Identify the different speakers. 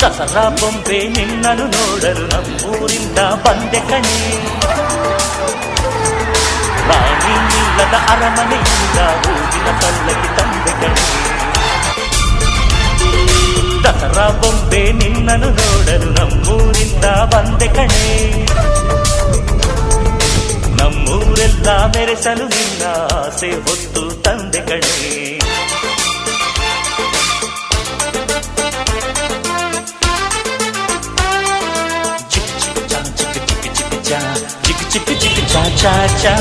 Speaker 1: ದಸರಾ ಬೊಂಬೆ ನಿನ್ನನ್ನು ನೋಡಲು ನಮ್ಮೂರಿಂದ ಬಂದೆ ಕಣೆ. ರಾಣಿ ನಿಲ್ಲದ ಅರಮನೆಯಿಂದ ಹೂವಿನ ಪಲ್ಲಕ್ಕಿ ತಂದೆ ಕಣೆ. ದಸರಾ ಬೊಂಬೆ ನಿನ್ನನ್ನು ನೋಡಲು ನಮ್ಮೂರಿಂದ ಬಂದೆ ಕಣೆ. ನಮ್ಮೂರೆಲ್ಲ ಮೆರೆಸಲು ನಿನ್ನ ಆಸೆ ಹೊತ್ತು ತಂದೆ ಕಣೆ. ಚಿಕ್ಕ ಚಿಕ್ಕ ಚಾ ಚಾ ಚಾ